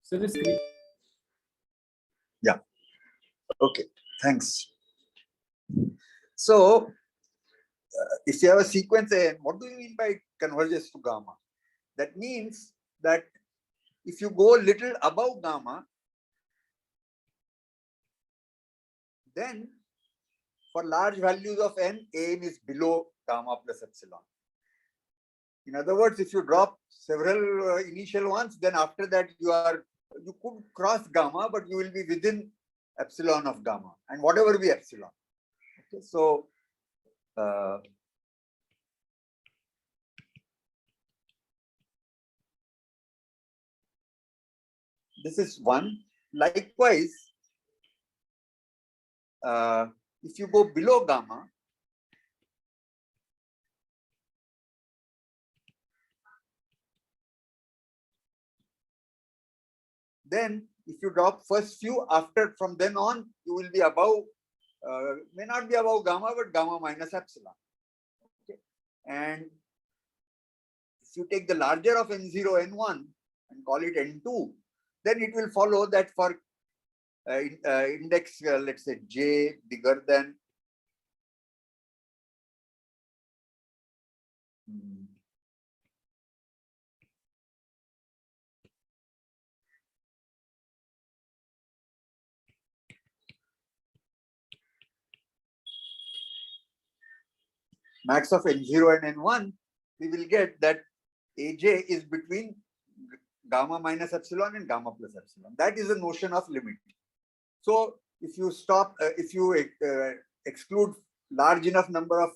So the screen. Yeah. Okay. Thanks. So, if you have a sequence n, what do you mean by converges to gamma? That means that if you go little above gamma, then for large values of n, an is below gamma plus epsilon. In other words, if you drop several initial ones, then after that you could cross gamma, but you will be within epsilon of gamma, and whatever be epsilon. Okay, so this is one. Likewise, if you go below gamma, then if you drop first few, after from then on, you will be above, may not be above gamma, but gamma minus epsilon. Okay. And if you take the larger of n0, n1 and call it n2, then it will follow that for index, let's say j bigger than max of n0 and n1, we will get that aj is between gamma minus epsilon and gamma plus epsilon. That is the notion of limit. So if you stop, if you exclude large enough number of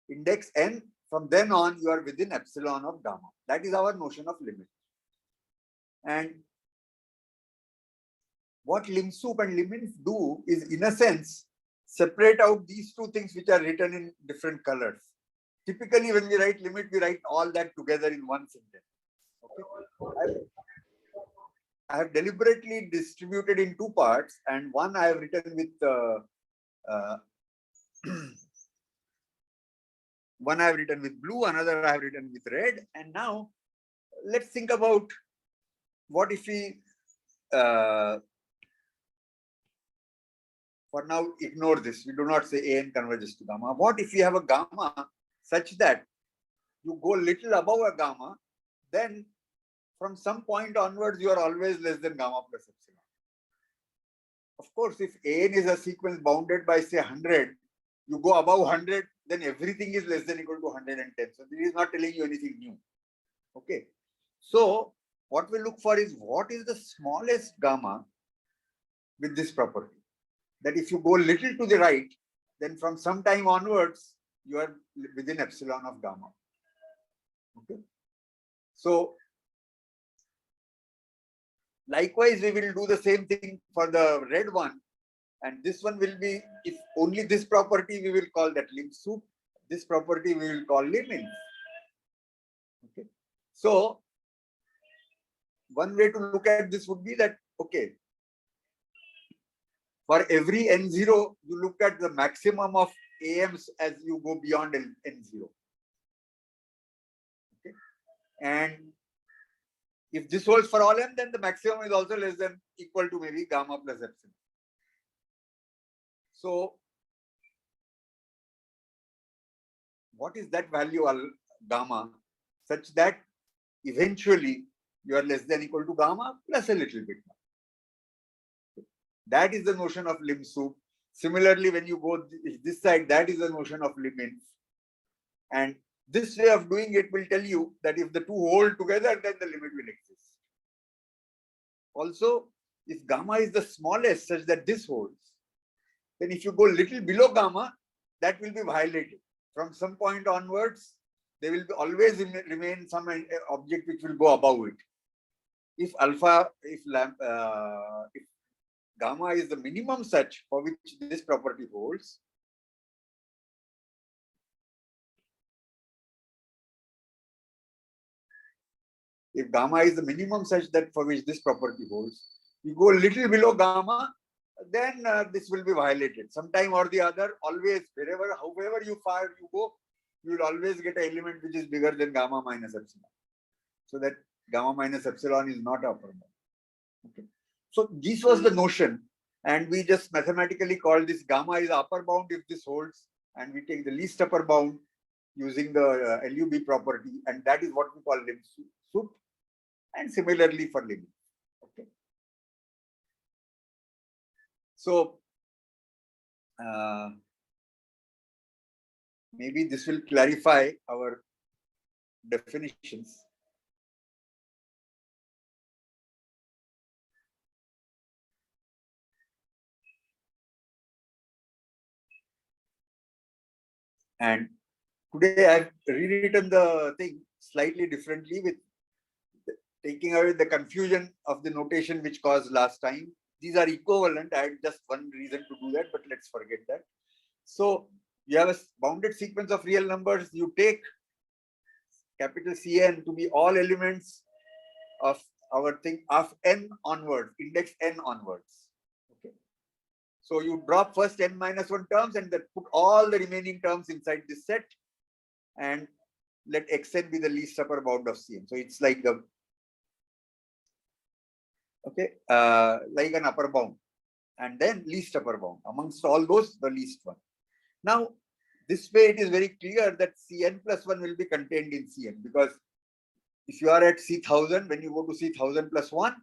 index n, from then on you are within epsilon of gamma. That is our notion of limit. And what lim-sup and lim-inf do is, in a sense, separate out these two things which are written in different colors. Typically, when we write limit, we write all that together in one sentence. Okay? I have deliberately distributed in two parts, and one I have written with one I have written with blue, another I have written with red. And now let's think about what if we for now ignore this. We do not say an converges to gamma. What if we have a gamma such that you go little above a gamma, then from some point onwards you are always less than gamma plus epsilon. Of course, if an is a sequence bounded by say 100, you go above 100, then everything is less than equal to 110. So this is not telling you anything new. Okay. So what we look for is what is the smallest gamma with this property. That if you go little to the right, then from some time onwards, you are within epsilon of gamma. Okay. So likewise, we will do the same thing for the red one. And this one will be, if only this property, we will call that lim-sup. This property we will call lim-inf. Okay. So one way to look at this would be that, okay, for every n0, you look at the maximum of AMs as you go beyond n0. Okay. And if this holds for all m, then the maximum is also less than equal to maybe gamma plus epsilon. So what is that value gamma such that eventually you are less than equal to gamma plus a little bit more? That is the notion of lim-sup. Similarly, when you go this side, that is the notion of lim-inf. And this way of doing it will tell you that if the two hold together, then the limit will exist. Also, if gamma is the smallest such that this holds, then if you go little below gamma, that will be violated. From some point onwards, there will always remain some object which will go above it. If gamma is the minimum such for which this property holds, if gamma is the minimum such that for which this property holds, you go little below gamma, then this will be violated. Sometime or the other, always, however you far you go, you will always get an element which is bigger than gamma minus epsilon. So that gamma minus epsilon is not upper bound. Okay. So this was the notion, and we just mathematically call this gamma is upper bound if this holds, and we take the least upper bound using the LUB property, and that is what we call lim sup, and similarly for limit. Okay. So maybe this will clarify our definitions. And today I've rewritten the thing slightly differently, with taking away the confusion of the notation which caused last time. These are equivalent. I had just one reason to do that, but let's forget that. So you have a bounded sequence of real numbers. You take capital Cn to be all elements of our thing of n onwards, index n onwards. Okay. So you drop first n minus 1 terms and then put all the remaining terms inside this set, and let xn be the least upper bound of Cn. So it's like the like an upper bound, and then least upper bound. Amongst all those, the least one. Now, this way it is very clear that Cn plus 1 will be contained in Cn, because if you are at C1000, when you go to C1000 plus 1,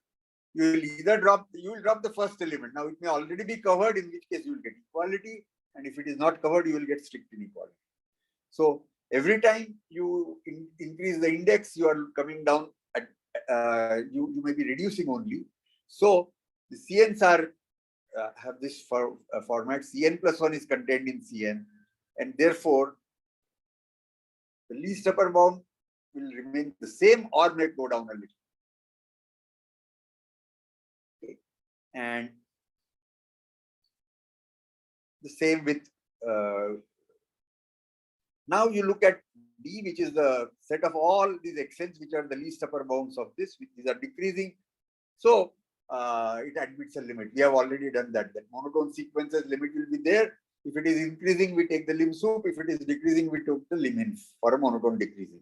you will either drop the first element. Now, it may already be covered, in which case you will get equality, and if it is not covered, you will get strict inequality. So every time you increase the index, you are coming down at you may be reducing only. So the Cns are have this format. Cn plus 1 is contained in Cn, and therefore the least upper bound will remain the same or may go down a little. Okay. And the same with now you look at D, which is the set of all these xn's which are the least upper bounds of this, which these are decreasing. So it admits a limit. We have already done that. That monotone sequences limit will be there. If it is increasing, we take the lim sup. If it is decreasing, we take the lim inf for a monotone decreasing.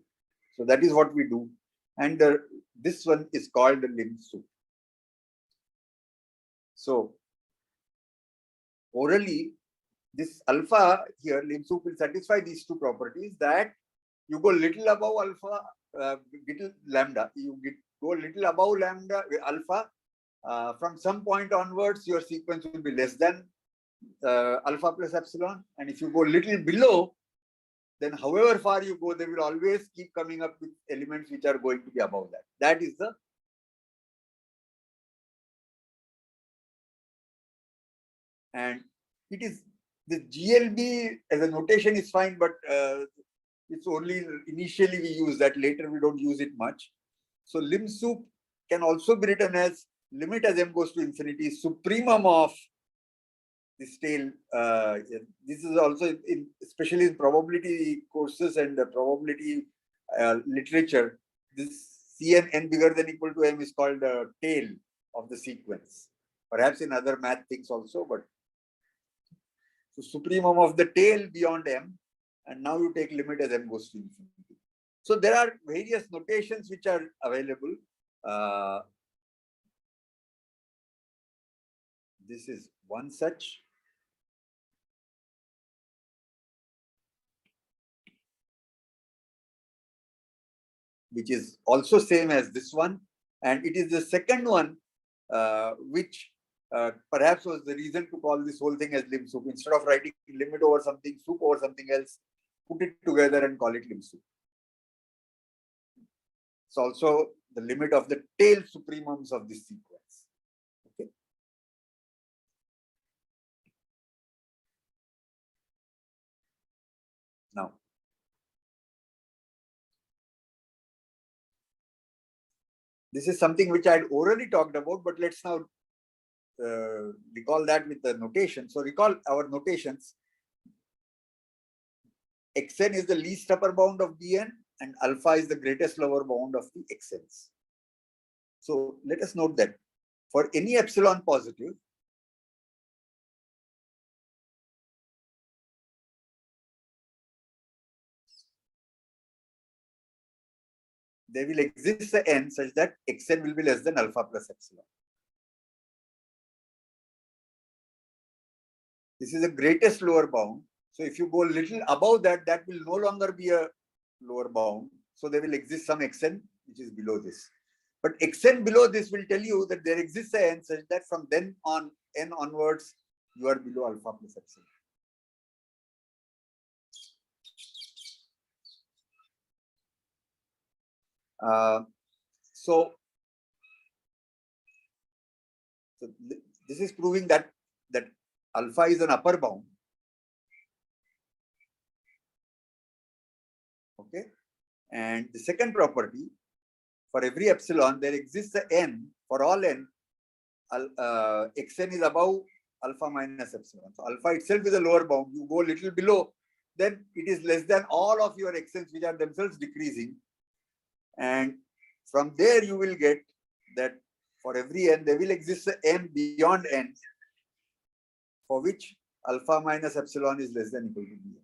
So that is what we do. And this one is called the lim sup. So orally, this alpha here, lim sup, will satisfy these two properties, that you go little above alpha, little lambda, go little above lambda alpha. From some point onwards, your sequence will be less than alpha plus epsilon. And if you go little below, then however far you go, they will always keep coming up with elements which are going to be above that. That is the and it is the GLB as a notation is fine, but it's only initially we use that. Later we don't use it much. So lim sup can also be written as limit as m goes to infinity supremum of this tail. This is also especially in probability courses and probability literature. This Cn n bigger than equal to m is called the tail of the sequence. Perhaps in other math things also, but so supremum of the tail beyond m, and now you take limit as m goes to infinity. So there are various notations which are available. This is one such. Which is also same as this one, and it is the second one which perhaps was the reason to call this whole thing as lim sup. Instead of writing limit over something, sup over something else, put it together and call it lim sup. It's also the limit of the tail supremums of this sequence. Okay. Now, this is something which I had already talked about, but let's now recall that with the notation. So recall our notations. Xn is the least upper bound of Bn, and alpha is the greatest lower bound of the xn's. So let us note that for any epsilon positive, there will exist a n such that xn will be less than alpha plus epsilon. This is the greatest lower bound. So if you go a little above that, that will no longer be a lower bound. So there will exist some xn which is below this. But xn below this will tell you that there exists a n such that from then on n onwards, you are below alpha plus epsilon. So this is proving that alpha is an upper bound. Okay. And the second property, for every epsilon, there exists a n, for all n, xn is above alpha minus epsilon. So alpha itself is a lower bound. You go a little below, then it is less than all of your xn's which are themselves decreasing. And from there you will get that for every n, there will exist a n beyond n, for which alpha minus epsilon is less than equal to bn.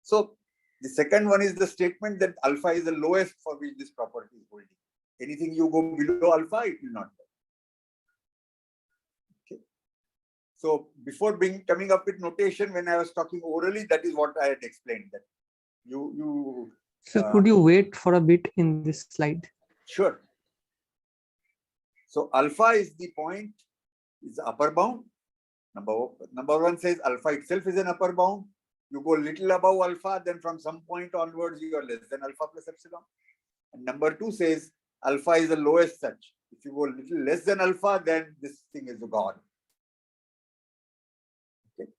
So the second one is the statement that alpha is the lowest for which this property is holding. Anything you go below alpha, it will not work. Okay. So before coming up with notation, when I was talking orally, that is what I had explained. That So could you wait for a bit in this slide? Sure. So alpha is the point, is the upper bound. Number one says alpha itself is an upper bound. You go a little above alpha, then from some point onwards, you are less than alpha plus epsilon. And number two says alpha is the lowest such. If you go a little less than alpha, then this thing is gone. Okay.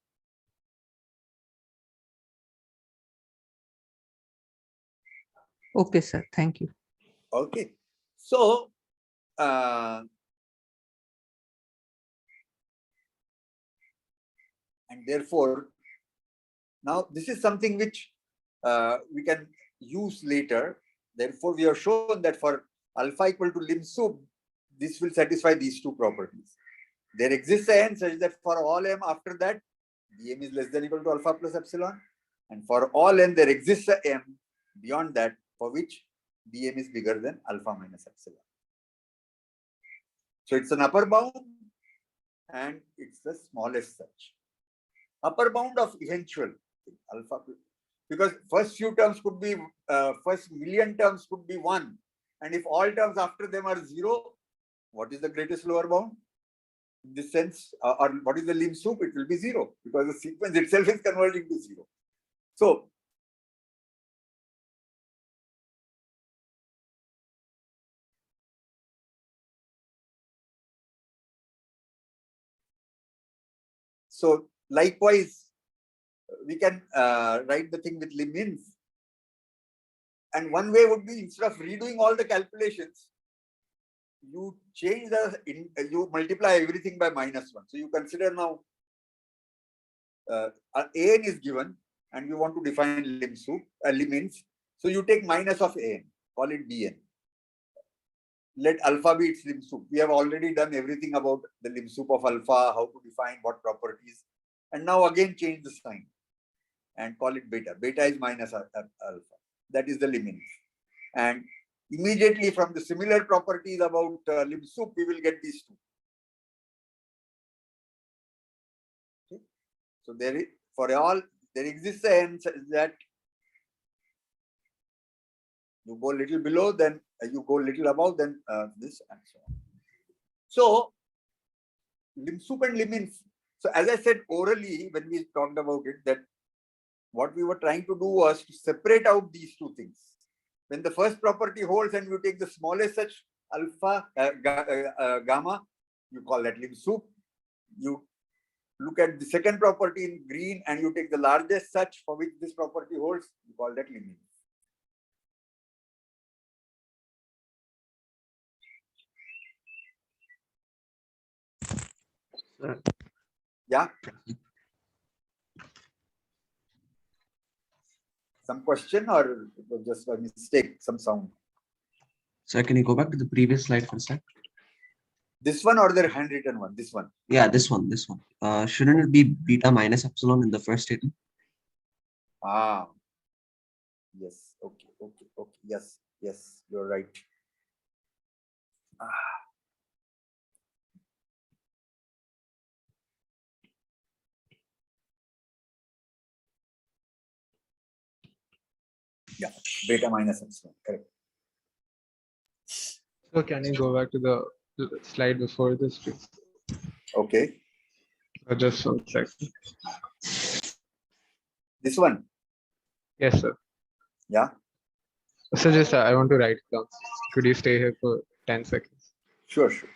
Okay, sir. Thank you. Okay. So, and therefore, now this is something which we can use later. Therefore, we have shown that for alpha equal to lim sub, this will satisfy these two properties. There exists a n such that for all m after that, dm is less than equal to alpha plus epsilon. And for all n, there exists a m beyond that for which dm is bigger than alpha minus epsilon. So it's an upper bound and it's the smallest such. Upper bound of eventual alpha, because first few terms could be, first million terms could be 1. And if all terms after them are 0, what is the greatest lower bound? In this sense, or what is the lim sub? It will be 0 because the sequence itself is converging to 0. So likewise, we can write the thing with lim inf. And one way would be, instead of redoing all the calculations, you change you multiply everything by -1. So you consider now an is given and you want to define lim inf. So you take minus of an, call it bn. Let alpha be its lim sup. We have already done everything about the lim sup of alpha, how to define what properties. And now again change the sign and call it beta. Beta is minus alpha. That is the lim inf. And immediately from the similar properties about lim sup, we will get these two. Okay. So there exists a n that you go a little below, then you go a little above, then this and so on. So lim sup and lim inf. So as I said orally, when we talked about it, that what we were trying to do was to separate out these two things. When the first property holds and you take the smallest such alpha, gamma, you call that lim sup. You look at the second property in green and you take the largest such for which this property holds, you call that lim inf. Yeah. Some question or it was just a mistake, some sound? Sir, can you go back to the previous slide for a sec? This one or the handwritten one? This one. Yeah, this one. Shouldn't it be beta minus epsilon in the first statement? Ah, yes. Okay. Okay, yes, yes, you're right. Yeah, beta minus epsilon, correct. So can you go back to the slide before this, please? Okay, Just 1 second. this one, Yes, sir. yeah, So just I want to write it down. Could you stay here for 10 seconds? sure, sure.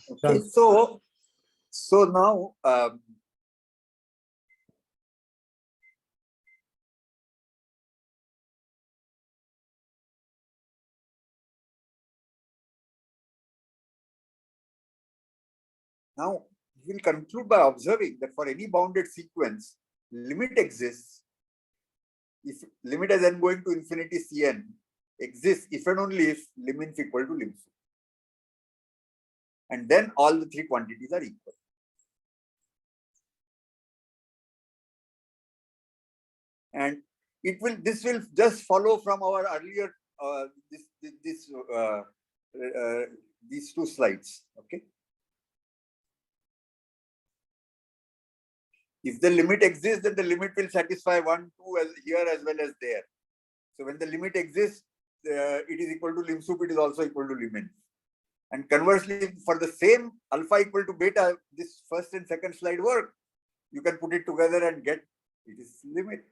Okay, Done. so now now we'll conclude by observing that for any bounded sequence, limit exists if limit as n going to infinity Cn exists if and only if lim inf equal to lim sup. And then all the three quantities are equal. And this will just follow from our earlier these two slides. Okay. If the limit exists, then the limit will satisfy 1, 2 as here as well as there. So when the limit exists, it is equal to lim sup, it is also equal to lim inf. And conversely, for the same alpha equal to beta, this first and second slide work, you can put it together and get it is limit.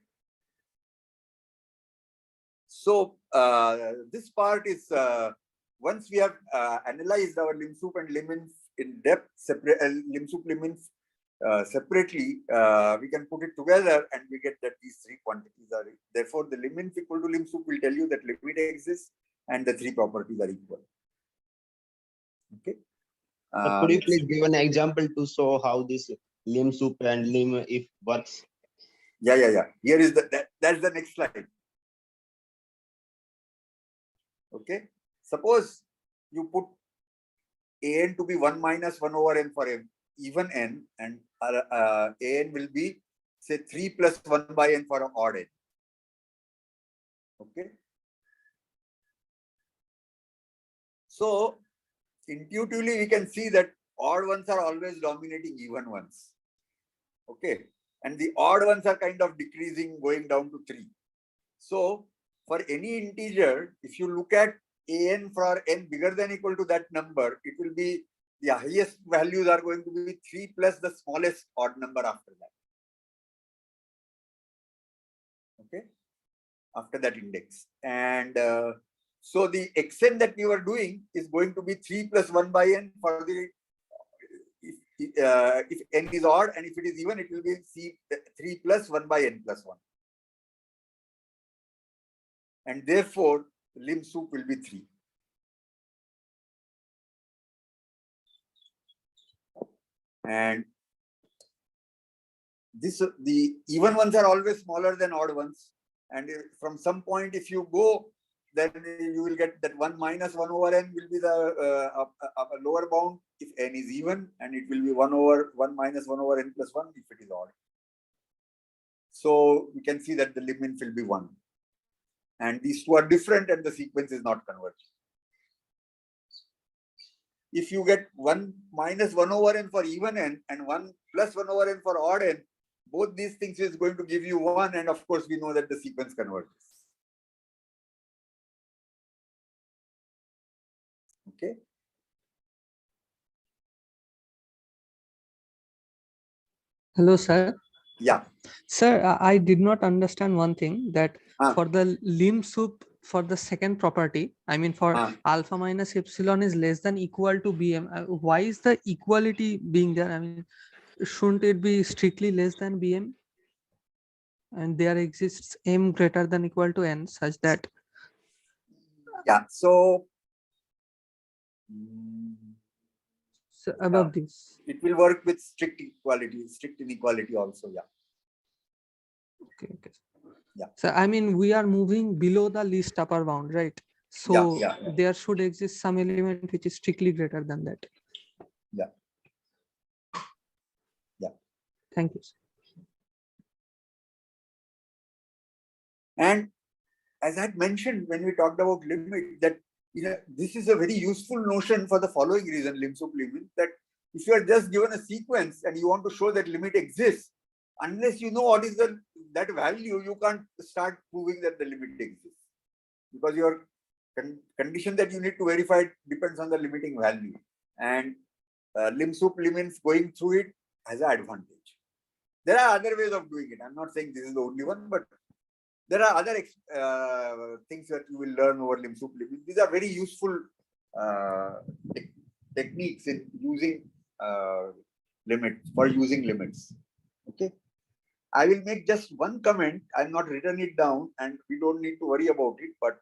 So this part is once we have analyzed our lim sup and lim inf in depth, lim sup, lim inf separately, we can put it together and we get that these three quantities are. Therefore, the lim inf equal to lim sup will tell you that limit exists and the three properties are equal. Okay. Could you please give an example to show how this lim sup and lim if works? Yeah. Here is that's the next slide. Okay. Suppose you put an to be 1 minus 1 over n for even n, and an will be say 3 plus 1 by n for odd n. Okay. So intuitively we can see that odd ones are always dominating even ones. Okay. And the odd ones are kind of decreasing, going down to 3. So for any integer, if you look at an for n bigger than or equal to that number, it will be the highest values are going to be 3 plus the smallest odd number after that. Okay. After that index. And so the xn that we were doing is going to be 3 plus 1 by n for the if n is odd, and if it is even, it will be 3 plus 1 by n plus 1. And therefore, lim sup will be 3. And the even ones are always smaller than odd ones. And from some point, if you go, then you will get that 1 minus 1 over n will be the lower bound if n is even, and it will be 1 minus 1 over n plus 1 if it is odd. So we can see that the lim inf will be 1. And these two are different and the sequence is not converged. If you get 1 minus 1 over n for even n and 1 plus 1 over n for odd n, both these things is going to give you 1, and of course we know that the sequence converges. Okay. Hello, sir. Yeah. Sir, I did not understand one thing, that for the lim sup for the second property, I mean for alpha minus epsilon is less than equal to bm. Why is the equality being there? I mean, shouldn't it be strictly less than bm? And there exists m greater than equal to n such that. Yeah. So So above this, it will work with strict equality, strict inequality also. Yeah. Okay, okay. Yeah. So I mean, we are moving below the least upper bound, right? So Yeah. there should exist some element which is strictly greater than that. Yeah. Yeah. Thank you. And as I had mentioned when we talked about limit, that this is a very useful notion for the following reason, lim sup limit, that if you are just given a sequence and you want to show that limit exists, unless you know what is that value, you can't start proving that the limit exists, because your condition that you need to verify depends on the limiting value, and lim sup limits going through it has an advantage. There are other ways of doing it. I'm not saying this is the only one, but there are other things that you will learn over lim sup limits. These are very useful techniques in using limits, for using limits. Okay. I will make just one comment. I've not written it down and we don't need to worry about it. But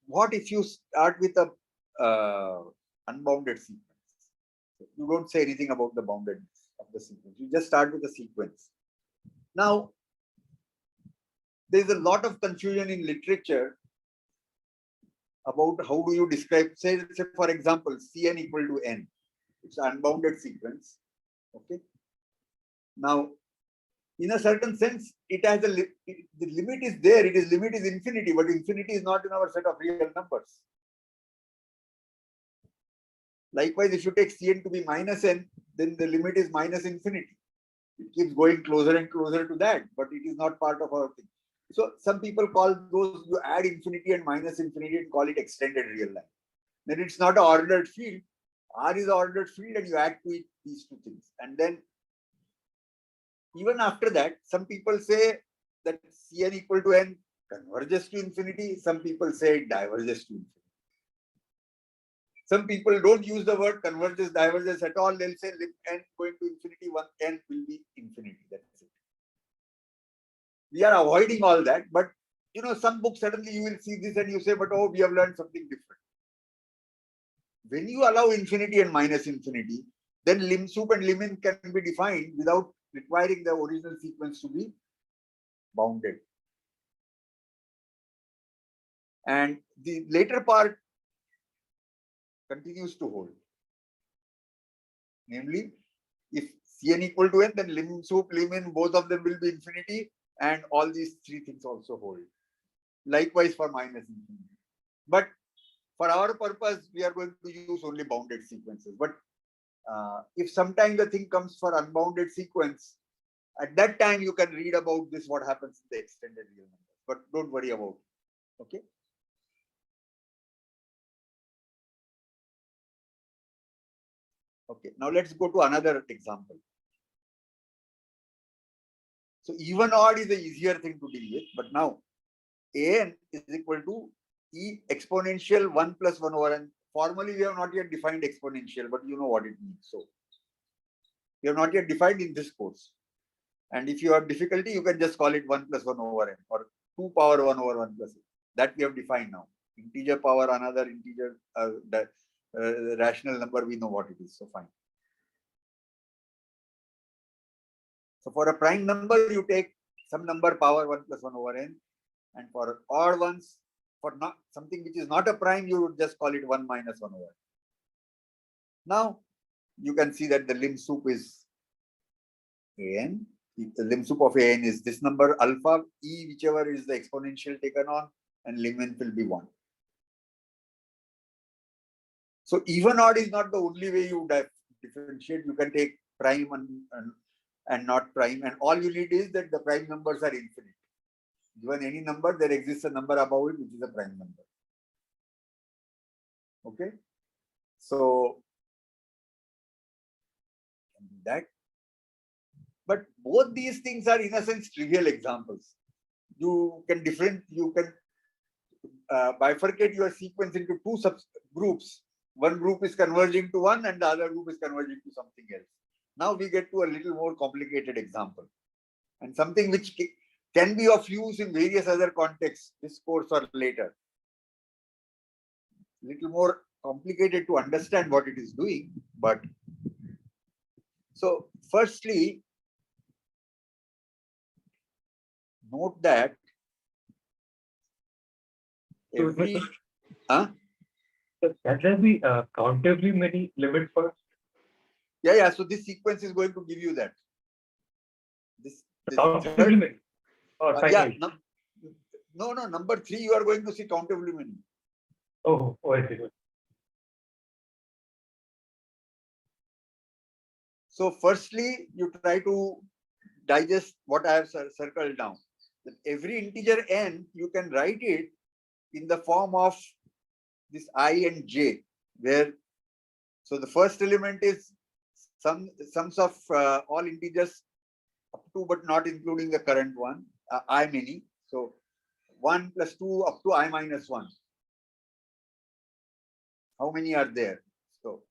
what if you start with a unbounded sequence? You don't say anything about the boundedness of the sequence. You just start with a sequence. Now, there's a lot of confusion in literature about how do you describe, say for example, Cn equal to n. It's an unbounded sequence. Okay. Now, in a certain sense, it has the limit is there. Limit is infinity, but infinity is not in our set of real numbers. Likewise, if you take Cn to be minus n, then the limit is minus infinity. It keeps going closer and closer to that, but it is not part of our thing. So some people call those, you add infinity and minus infinity and call it extended real line. Then it's not an ordered field. R is an ordered field and you add to it these two things. And then even after that, some people say that Cn equal to n converges to infinity. Some people say it diverges to infinity. Some people don't use the word converges, diverges at all. They'll say lim n going to infinity, one n will be infinity. That's it. We are avoiding all that, but some books suddenly you will see this and you say, but oh, we have learned something different. When you allow infinity and minus infinity, then lim sup and lim n can be defined without requiring the original sequence to be bounded. And the later part continues to hold. Namely, if Cn equal to n, then lim sup, lim n, both of them will be infinity, and all these three things also hold. Likewise for minus infinity. But for our purpose, we are going to use only bounded sequences. But if sometime the thing comes for unbounded sequence, at that time you can read about this, what happens in the extended real numbers. But don't worry about it. Okay. Okay. Now let's go to another example. So even odd is the easier thing to deal with. But now an is equal to e exponential 1 plus 1 over n. Formally, we have not yet defined exponential, but you know what it means. So we have not yet defined in this course. And if you have difficulty, you can just call it 1 plus 1 over n, or 2 power 1 over 1 plus n. That we have defined now. Integer power another integer, rational number, we know what it is. So fine. So for a prime number, you take some number power 1 plus 1 over n. And for odd ones, for not something which is not a prime, you would just call it 1 minus 1 over n. Now, you can see that the lim sup is an. The lim sup of an is this number alpha, e whichever is the exponential taken on, and lim n will be 1. So even odd is not the only way you differentiate. You can take prime and not prime, and all you need is that the prime numbers are infinite. Given any number, there exists a number above it which is a prime number. Okay, so that. But both these things are in a sense trivial examples. You can bifurcate your sequence into two subgroups. One group is converging to one and the other group is converging to something else. Now we get to a little more complicated example, and something which can be of use in various other contexts, this course or later. Little more complicated to understand what it is doing, but so firstly, note that every Can there be countably many limits first? yeah. So this sequence is going to give you that. This Countably third, many. Or yeah, finite? no, number 3 you are going to see countably many. Oh, I see. So firstly, you try to digest what I have circled down. That every integer n, you can write it in the form of this I and j, where so the first element is sums of all integers up to but not including the current one, I many. So 1 plus 2 up to I minus 1. How many are there? So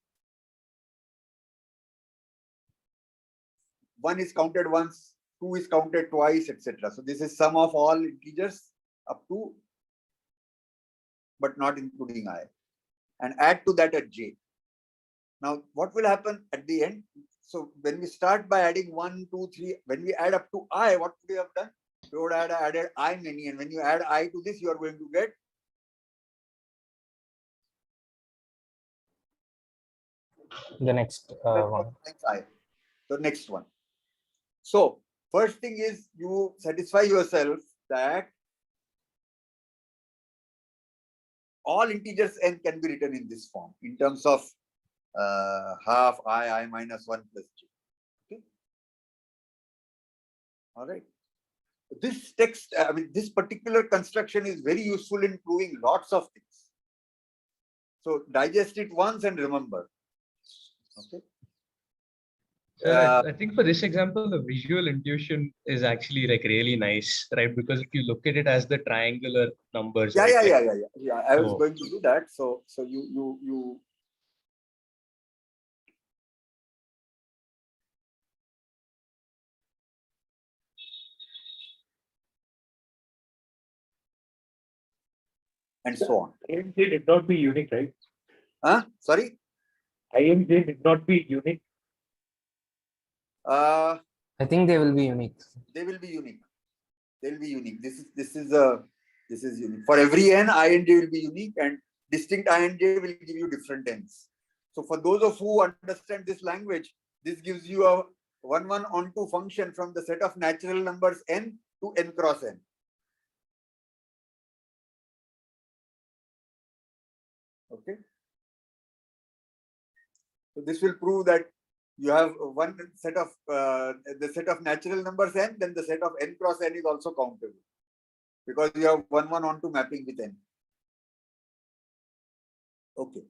1 is counted once, 2 is counted twice, etc. So this is sum of all integers up to but not including I, and add to that a j. Now what will happen at the end? So when we start by adding 1, 2, 3, when we add up to I, what would we have done? We would have added I many, and when you add I to this, you are going to get the next one. I, the next one. So first thing is you satisfy yourself that all integers n can be written in this form in terms of half I minus 1 plus j. Okay. All right. This text, I mean, this particular construction is very useful in proving lots of things. So digest it once and remember. Okay. I think for this example, the visual intuition is actually like really nice, right? Because if you look at it as the triangular numbers. Yeah, right? yeah. I was going to do that. So you. And so on. IMJ did not be unique, right? Sorry? IMJ did not be unique. I think they will be unique. They will be unique. They will be unique. This is unique. For every n, I and j will be unique, and distinct I and j will give you different n's. So for those of who understand this language, this gives you a 1, 1 onto function from the set of natural numbers n to n cross n. Okay. So this will prove that you have one set of the set of natural numbers n, then the set of n cross n is also countable because you have 1, 1 onto mapping with n. Okay.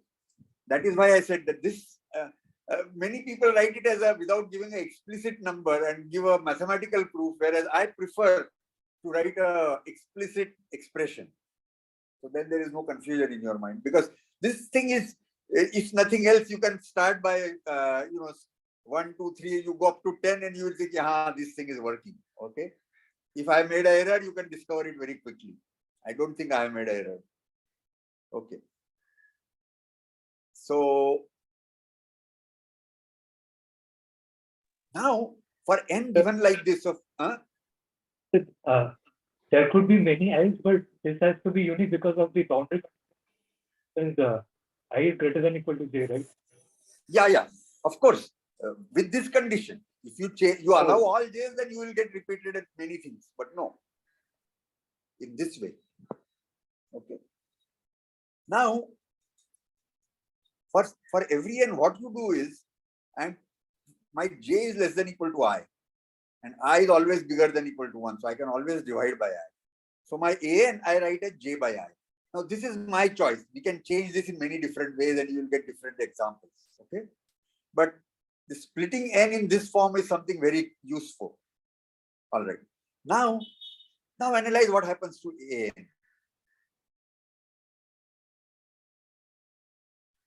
That is why I said that this many people write it as a without giving an explicit number and give a mathematical proof, whereas I prefer to write a explicit expression. So then there is no confusion in your mind, because this thing is, if nothing else, you can start by 1, 2, 3, you go up to 10 and you will think, yeah, this thing is working. Okay. If I made an error, you can discover it very quickly. I don't think I made an error. Okay. So now for n given like this of there could be many i's, but this has to be unique because of the boundary. Since I is greater than equal to j, right? Yeah, of course. With this condition, if you change, you allow all j's, then you will get repeated at many things. But no, in this way. Okay. Now, for every n, what you do is, and my j is less than equal to I, and I is always bigger than equal to 1, so I can always divide by I. So my an I write as j by I. Now this is my choice. We can change this in many different ways, and you will get different examples. Okay, but the splitting n in this form is something very useful. All right. Now analyze what happens to an.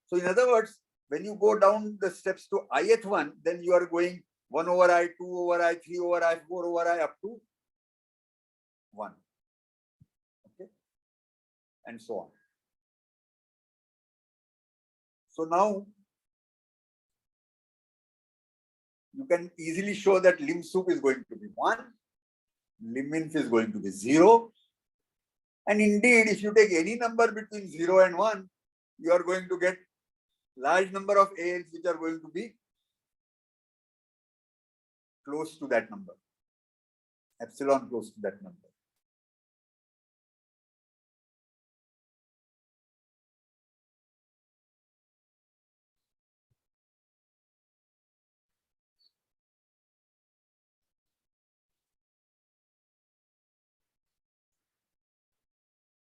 So in other words, when you go down the steps to ith one, then you are going 1 over I, 2 over I, 3 over I, 4 over I, up to 1. Okay, and so on. So now you can easily show that lim sup is going to be 1. Lim-inf is going to be 0. And indeed, if you take any number between 0 and 1, you are going to get large number of ANs which are going to be close to that number, epsilon close to that number.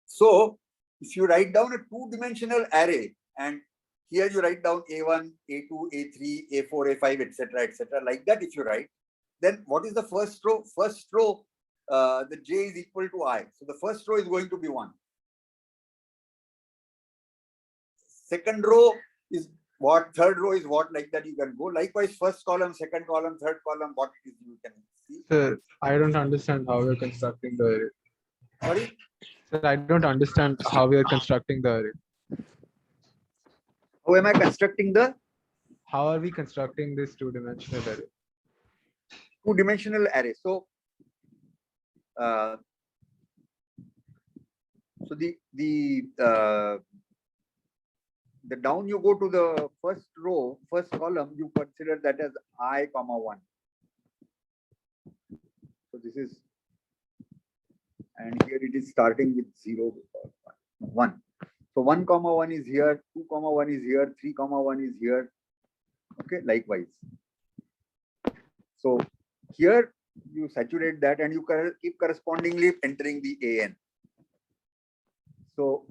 So if you write down a two-dimensional array, and here you write down A1, A2, A3, A4, A5, etc., like that, if you write, then what is the first row? First row, the j is equal to I. So the first row is going to be 1. Second row is what? Third row is what? Like that you can go. Likewise, first column, second column, third column, what it is you can see. Sir, I don't understand how we're constructing the array. Sorry? Sir, I don't understand how we are constructing the array. How am I constructing the How are we constructing this two-dimensional array? two-dimensional array? So, the down you go to the first row, first column, you consider that as I, 1. So this is, and here it is starting with 0, 1. So 1, 1 is here, 2, 1 is here, 3, 1 is here. Okay, likewise. So here you saturate that and you keep correspondingly entering the AN. So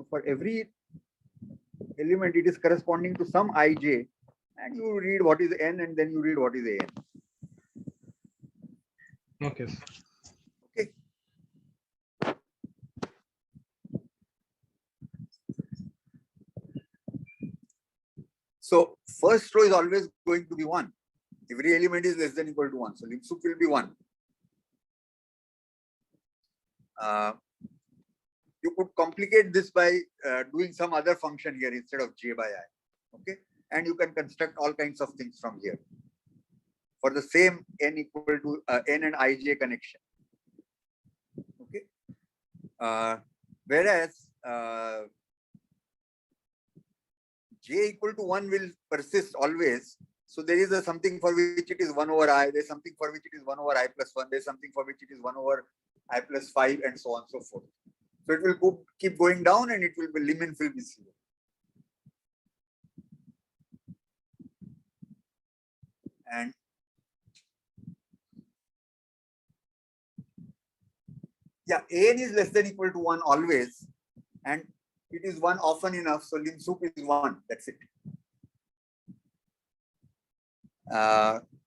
for every element, it is corresponding to some ij, and you read what is n, and then you read what is an. Okay. Okay. So first row is always going to be 1. Every element is less than equal to 1. So lim-sup will be 1. You could complicate this by doing some other function here instead of j by I. Okay. And you can construct all kinds of things from here for the same n equal to n and ij connection. Okay. Whereas j equal to 1 will persist always. So there is a something for which it is 1 over I, there's something for which it is 1 over I plus 1, there's something for which it is 1 over I plus 5, and so on and so forth. So it will keep going down, and it will be lim-inf will be 0. And yeah, an is less than equal to 1 always, and it is 1 often enough. So lim-sup is 1. That's it.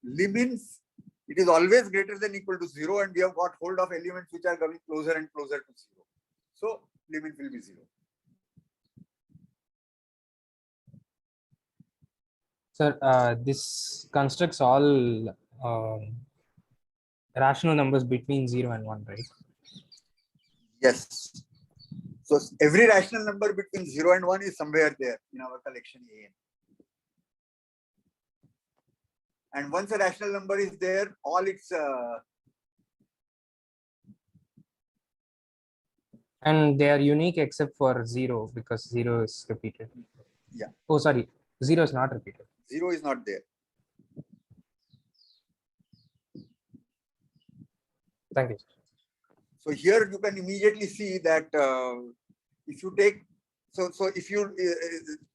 Lim-inf, it is always greater than equal to 0, and we have got hold of elements which are coming closer and closer to 0. So lim-inf will be 0. Sir, this constructs all rational numbers between 0 and 1, right? Yes. So every rational number between 0 and 1 is somewhere there in our collection AN. And once a rational number is there, all its and they are unique except for 0 because 0 is repeated. Yeah. Oh, sorry. 0 is not repeated. 0 is not there. Thank you. So here you can immediately see that if you take, so if you,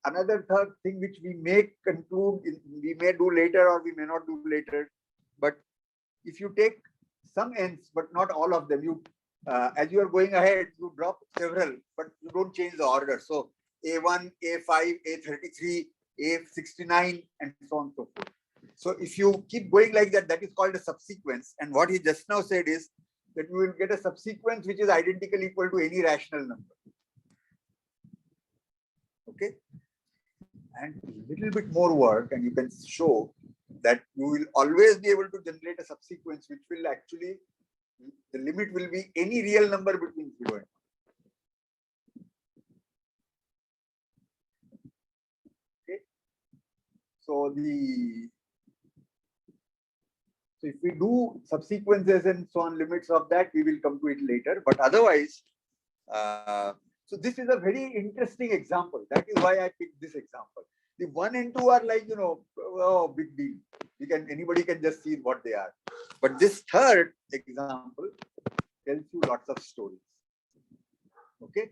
another third thing which we may conclude, we may do later or we may not do later, but if you take some n's, but not all of them, you, as you are going ahead, you drop several, but you don't change the order. So A1, A5, A33, A69, and so on and so forth. So if you keep going like that, that is called a subsequence. And what he just now said is that you will get a subsequence which is identical equal to any rational number. Okay. And a little bit more work, and you can show that you will always be able to generate a subsequence which will actually, the limit will be any real number between 0 and 1. Okay. So if we do subsequences and so on, limits of that, we will come to it later. But otherwise, so this is a very interesting example. That is why I picked this example. The 1 and 2 are like, oh, big deal. Anybody can just see what they are. But this third example tells you lots of stories. Okay.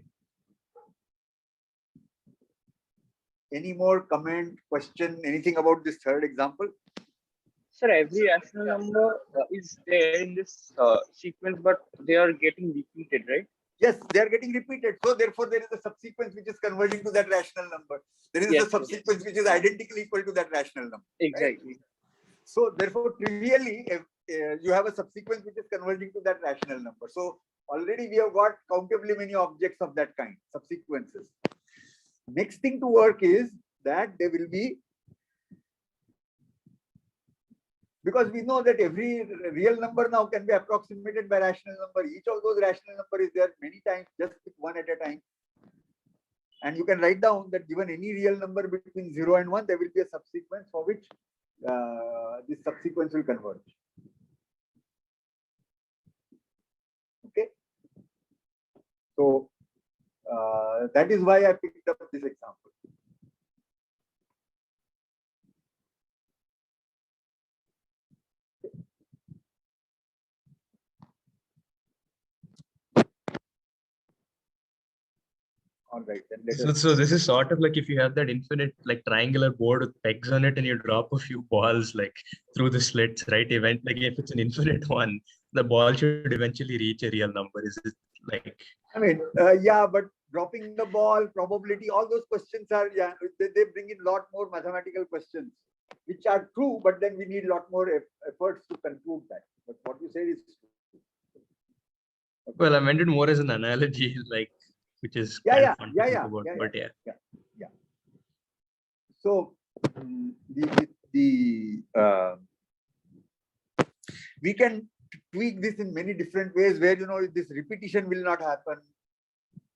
Any more comment, question, anything about this third example? Sir, every rational number is there in this sequence, but they are getting repeated, right? Yes, they are getting repeated. So therefore, there is a subsequence which is converging to that rational number. There is a subsequence which is identically equal to that rational number. Exactly. Right? So therefore, trivially, you have a subsequence which is converging to that rational number. So already we have got countably many objects of that kind, subsequences. Next thing to work is that there will be, because we know that every real number now can be approximated by rational number. Each of those rational number is there many times, just pick one at a time. And you can write down that given any real number between 0 and 1, there will be a subsequence for which this subsequence will converge. Okay. So that is why I picked up this example. All right, then So this is sort of like if you have that infinite like triangular board with pegs on it and you drop a few balls like through the slits, right? Like if it's an infinite one, the ball should eventually reach a real number. Is it like? I mean, yeah, but dropping the ball, probability, all those questions are, they bring in a lot more mathematical questions, which are true, but then we need a lot more efforts to conclude that. But what you said is true. Okay. Well, I meant it more as an analogy, like, which is kind of fun to think about, but yeah. So we can tweak this in many different ways where this repetition will not happen.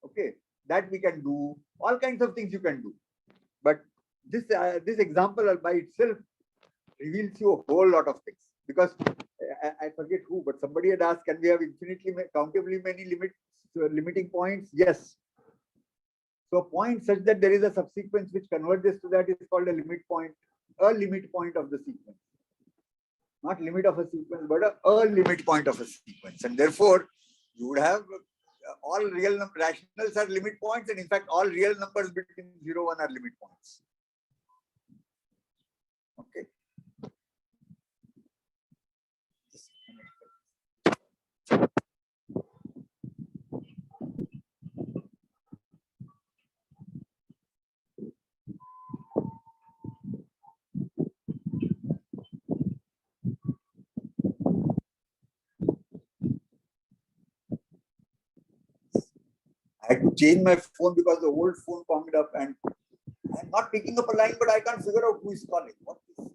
Okay, that we can do. All kinds of things you can do. But this example by itself reveals you a whole lot of things, because I forget who, but somebody had asked, can we have infinitely countably many limiting points? Yes. So a point such that there is a subsequence which converges to that is called a limit point of the sequence. Not limit of a sequence, but a limit point of a sequence. And therefore, you would have all real rationals are limit points, and in fact, all real numbers between 0 and 1 are limit points. Okay. I had to change my phone because the old phone conked up and I'm not picking up a line, but I can't figure out who is calling. What is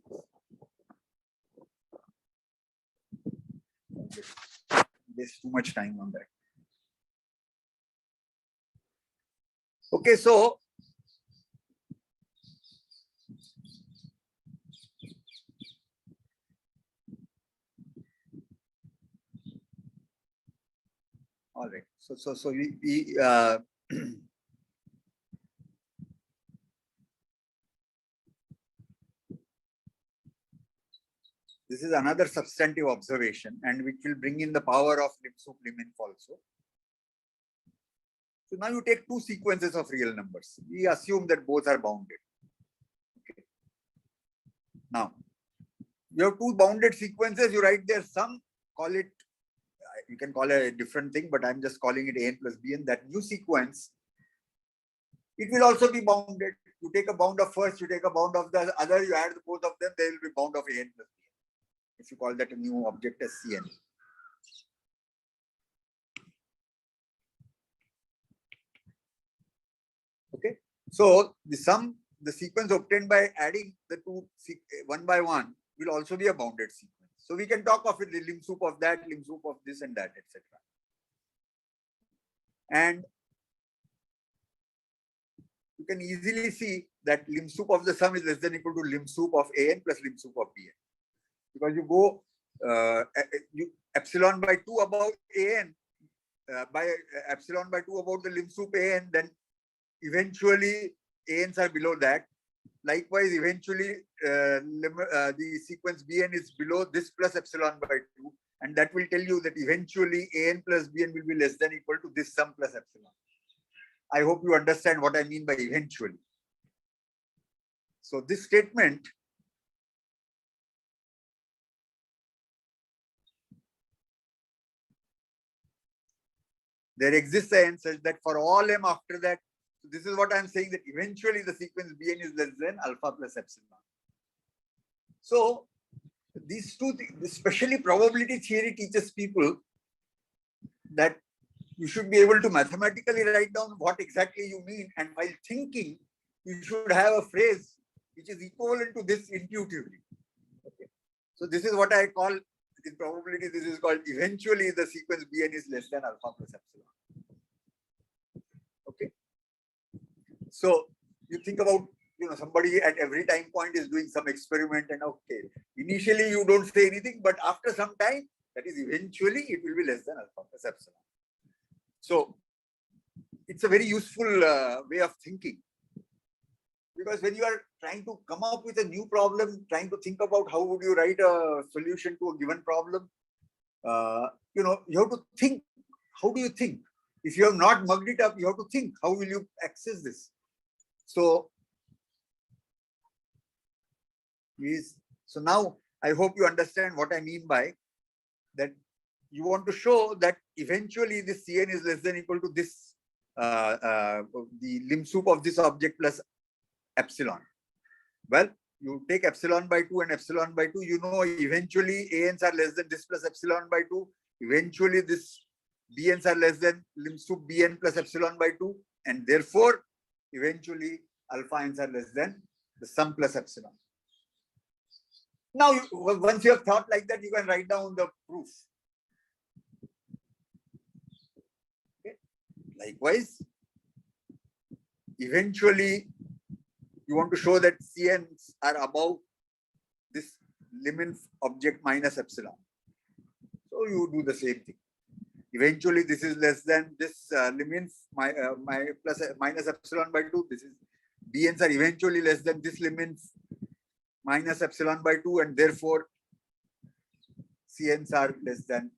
this? There's too much time on that. Okay, so all right. So we this is another substantive observation, and which will bring in the power of lim sup lim inf also. So now you take two sequences of real numbers. We assume that both are bounded. Okay. Now you have two bounded sequences. You write there sum. Call it. You can call it a different thing, but I'm just calling it an plus bn. That new sequence, it will also be bounded. You take a bound of first, you take a bound of the other, you add both of them, they will be bound of an plus bn. If you call that a new object as Cn. Okay. So the sum, the sequence obtained by adding the two one by one will also be a bounded sequence. So we can talk of it, the lim sup of that, lim sup of this and that, etc. And you can easily see that lim sup of the sum is less than equal to lim sup of an plus lim sup of bn. Because you go epsilon by 2 above an, by epsilon by 2 about the lim sup an, then eventually ans are below that. Likewise, eventually the sequence bn is below this plus epsilon by 2, and that will tell you that eventually an plus bn will be less than equal to this sum plus epsilon. I hope you understand what I mean by eventually. So this statement there exists an such that for all m after that, so this is what I'm saying, that eventually the sequence bn is less than alpha plus epsilon. So these two things, especially probability theory, teaches people that you should be able to mathematically write down what exactly you mean, and while thinking, you should have a phrase which is equivalent to this intuitively. Okay. So this is what I call, in probability, this is called eventually the sequence bn is less than alpha plus epsilon. Okay. So you think about, somebody at every time point is doing some experiment, and okay, initially you don't say anything, but after some time, that is eventually it will be less than alpha plus epsilon. So it's a very useful way of thinking, because when you are trying to come up with a new problem, trying to think about how would you write a solution to a given problem, you have to think. How do you think? If you have not mugged it up, you have to think, how will you access this? So now I hope you understand what I mean by that. You want to show that eventually this Cn is less than equal to this, the lim sup of this object plus epsilon. Well, you take epsilon by 2 and epsilon by 2, eventually ans are less than this plus epsilon by 2. Eventually this bns are less than lim sup bn plus epsilon by 2. And therefore, eventually alpha n's are less than the sum plus epsilon. Now, once you have thought like that, you can write down the proof. Okay. Likewise, eventually, you want to show that Cn's are above this lim object minus epsilon. So you do the same thing. Eventually, this is less than this lim minus epsilon by 2. This is bn's are eventually less than this lim minus epsilon by 2, and therefore Cn's are less than.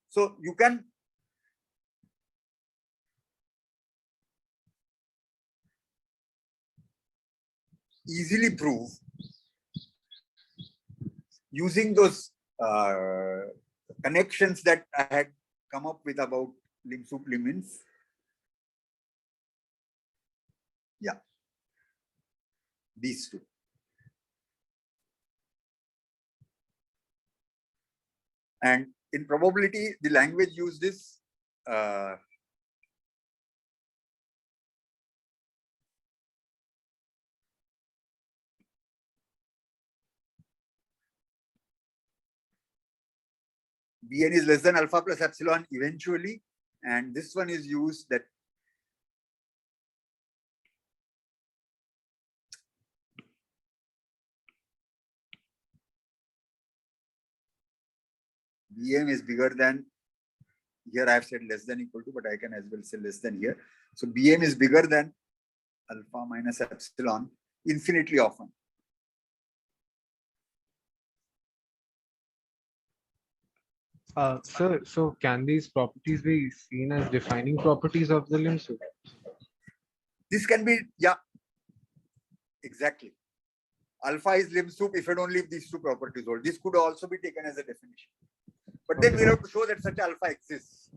So you can easily prove using those connections that I had come up with about lim sup limins. Yeah, these two. And in probability, the language used is Bn is less than alpha plus epsilon eventually, and this one is used that Bm is bigger than, here I have said less than equal to, but I can as well say less than here. So Bm is bigger than alpha minus epsilon infinitely often. Sir, so can these properties be seen as defining properties of the lim sup? This can be, yeah, exactly. Alpha is lim sup if and only if these two properties hold. This could also be taken as a definition. But then we have to show that such alpha exists.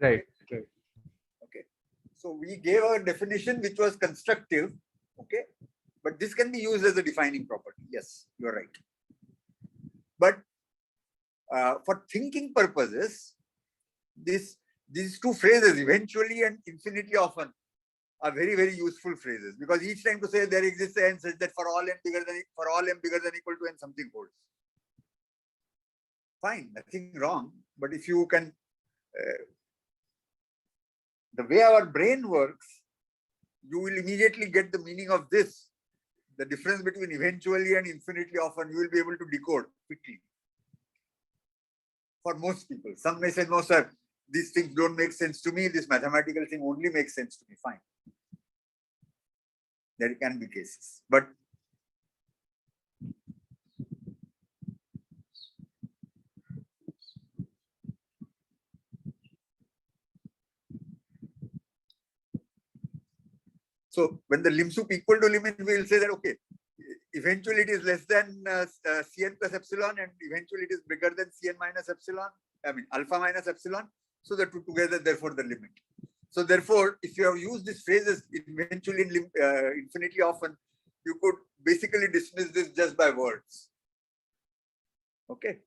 Right, right. Okay. So we gave a definition which was constructive. Okay. But this can be used as a defining property. Yes, you're right. But for thinking purposes, these two phrases, eventually and infinitely often, are very, very useful phrases, because each time to say there exists n such that for all m bigger than equal to n, something holds. Fine, nothing wrong. But if you can, the way our brain works, you will immediately get the meaning of this. The difference between eventually and infinitely often, you will be able to decode quickly. For most people, some may say, no, sir, these things don't make sense to me. This mathematical thing only makes sense to me. Fine. There can be cases, but so when the lim sup equal to limit, we will say that, okay, eventually it is less than Cn plus epsilon, and eventually it is bigger than Cn minus epsilon, alpha minus epsilon. So the two together, therefore the limit. So therefore, if you have used these phrases eventually and infinitely often, you could basically dismiss this just by words. Okay.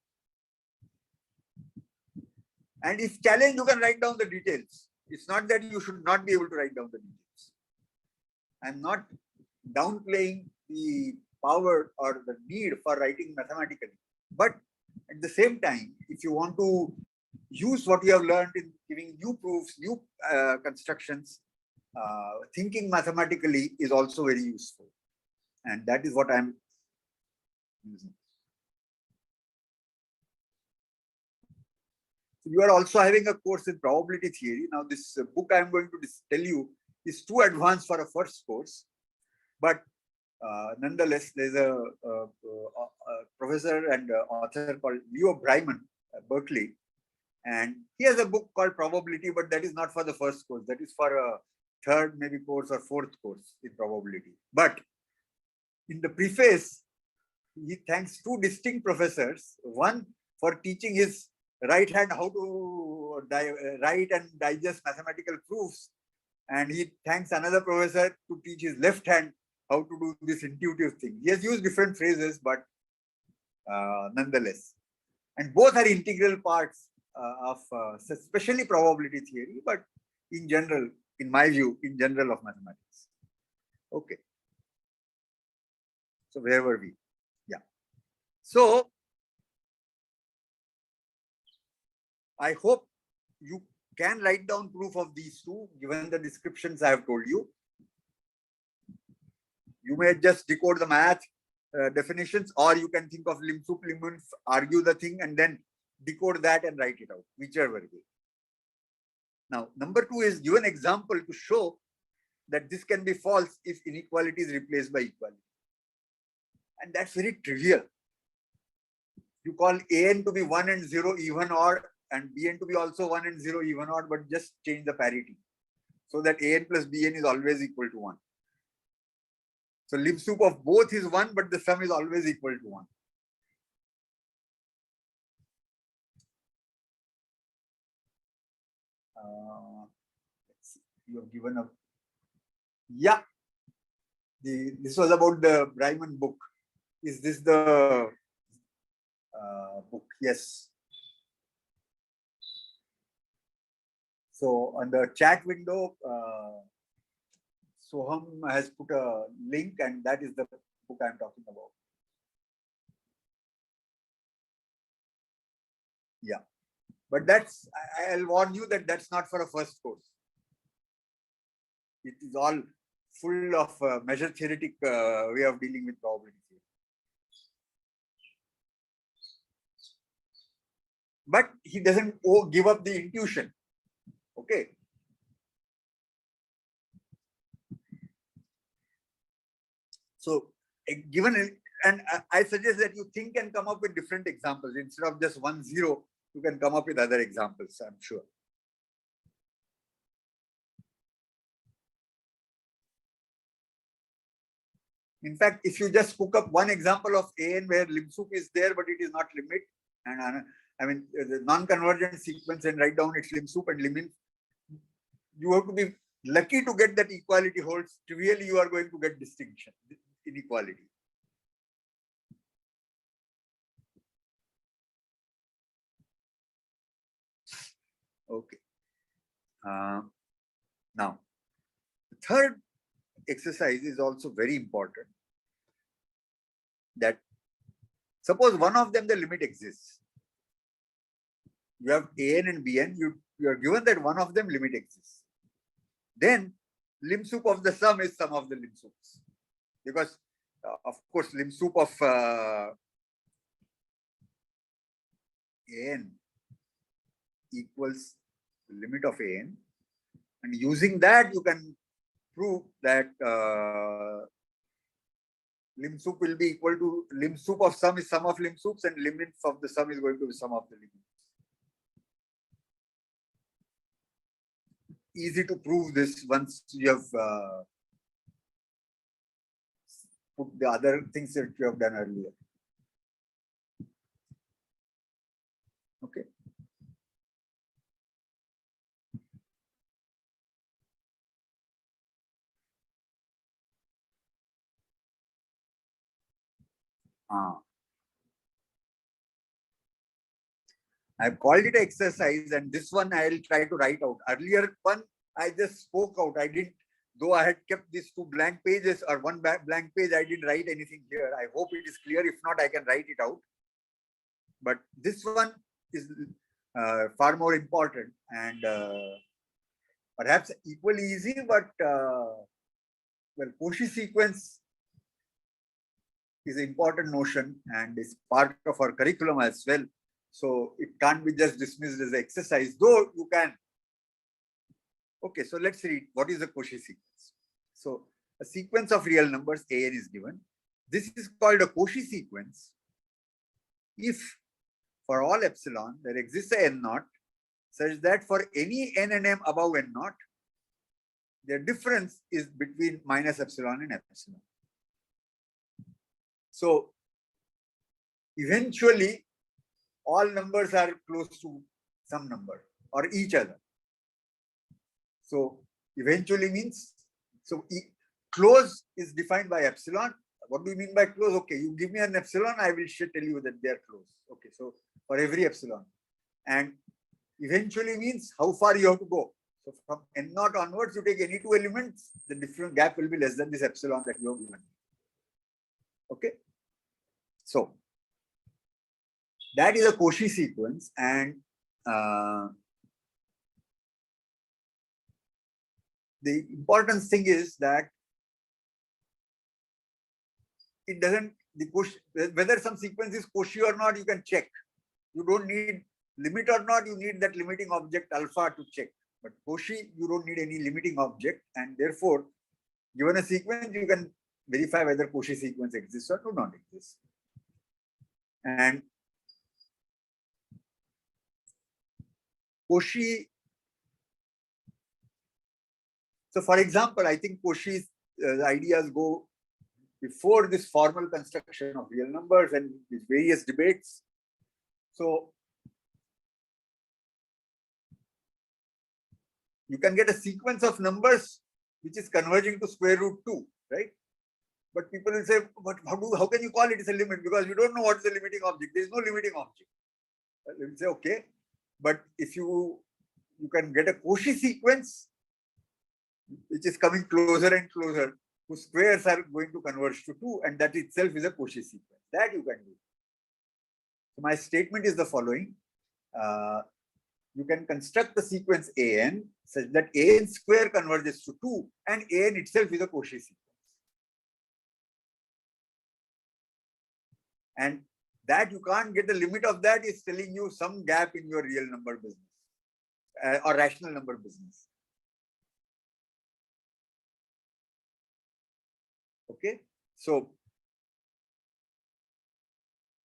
And if challenged, you can write down the details. It's not that you should not be able to write down the details. I'm not downplaying the power or the need for writing mathematically. But at the same time, if you want to use what you have learned in giving new proofs, new constructions, thinking mathematically is also very useful. And that is what I'm using. You are also having a course in probability theory. Now, this book I'm going to tell you is too advanced for a first course, but nonetheless, there's a professor and author called Leo Breiman at Berkeley, and he has a book called Probability, but that is not for the first course. That is for a third, maybe course or fourth course in probability. But in the preface, he thanks two distinct professors, one for teaching his right hand how to write and digest mathematical proofs, and he thanks another professor to teach his left hand how to do this intuitive thing. He has used different phrases, but nonetheless, and both are integral parts of especially probability theory, but in general, in my view, in general of mathematics. Okay. So where were we? Yeah. So I hope you can write down proof of these two, given the descriptions I have told you. You may just decode the math definitions, or you can think of lim sup, lim, argue the thing, and then decode that and write it out, whichever way. Now, number two is give an example to show that this can be false if inequality is replaced by equality. And that's very trivial. You call an to be 1 and 0 even odd, and bn to be also 1 and 0 even odd, but just change the parity so that an plus bn is always equal to 1. So lim sup of both is 1, but the sum is always equal to 1. Let's see. You have given a, yeah. This was about the Breiman book. Is this the book? Yes. So on the chat window, Soham has put a link, and that is the book I'm talking about. Yeah, but that's, I'll warn you that that's not for a first course. It is all full of measure theoretic way of dealing with probability theory. But he doesn't give up the intuition. Okay. So given, and I suggest that you think and come up with different examples. Instead of just 1, 0, you can come up with other examples, I'm sure. In fact, if you just cook up one example of an where lim sup is there, but it is not limit, and I mean the non-convergent sequence, and write down its lim sup and limit, you have to be lucky to get that equality holds. Trivially, you are going to get distinction, inequality. Okay. Now, the third exercise is also very important. That suppose one of them, the limit exists. You have an and bn. You are given that one of them limit exists. Then lim sup of the sum is sum of the lim sups. Because, of course, lim sup of an equals the limit of an. And using that, you can prove that lim sup will be equal to lim sup of sum is sum of lim sups, and limit of the sum is going to be sum of the limits. Easy to prove this once you have put the other things that you have done earlier. Okay. I've called it exercise, and this one I'll try to write out. Earlier one I just spoke out. I didn't, though I had kept these 2 blank pages or 1 blank page, I didn't write anything here. I hope it is clear. If not, I can write it out. But this one is far more important and perhaps equally easy, but well, Cauchy sequence is an important notion and is part of our curriculum as well. So it can't be just dismissed as an exercise, though you can. Okay, so let's read what is the Cauchy sequence. So a sequence of real numbers an is given. This is called a Cauchy sequence if for all epsilon there exists a n naught such that for any n and m above n naught, the difference is between minus epsilon and epsilon. So eventually all numbers are close to some number or each other. So eventually means, so close is defined by epsilon. What do you mean by close? Okay, you give me an epsilon, I will tell you that they are close. Okay, so for every epsilon. And eventually means how far you have to go. So from n naught onwards, you take any 2 elements, the different gap will be less than this epsilon that you have given. Okay. So that is a Cauchy sequence, and the important thing is that it doesn't, whether some sequence is Cauchy or not, you can check. You don't need limit or not, you need that limiting object alpha to check. But Cauchy, you don't need any limiting object, and therefore, given a sequence, you can verify whether Cauchy sequence exists or do not exist. And Cauchy, so for example, I think Cauchy's ideas go before this formal construction of real numbers and these various debates. So you can get a sequence of numbers which is converging to square root 2, right? But people will say, but how can you call it as a limit? Because we don't know what is the limiting object. There is no limiting object. They will say, okay, but if you can get a Cauchy sequence which is coming closer and closer, whose squares are going to converge to 2, and that itself is a Cauchy sequence. That you can do. So my statement is the following. You can construct the sequence an such that an square converges to 2, and an itself is a Cauchy sequence. And that you can't get the limit of that is telling you some gap in your real number business or rational number business. Okay, so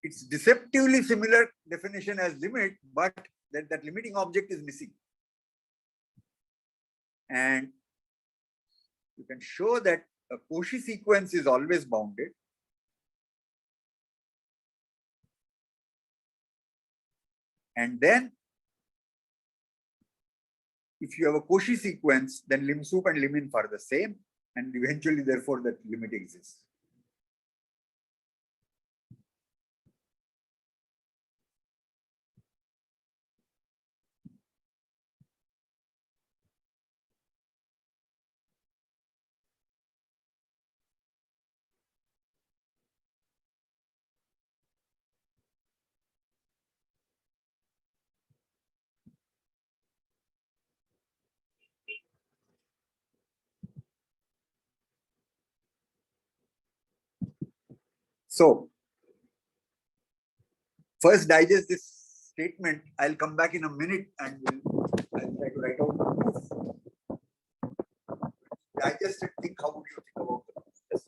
it's deceptively similar definition as limit, but that limiting object is missing. And you can show that a Cauchy sequence is always bounded. And then if you have a Cauchy sequence, then lim sup and lim inf are the same, and eventually therefore that limit exists. So first digest this statement. I'll come back in a minute and I'll try to write out the proof. Digest it, think how would you think about the proof? Yes.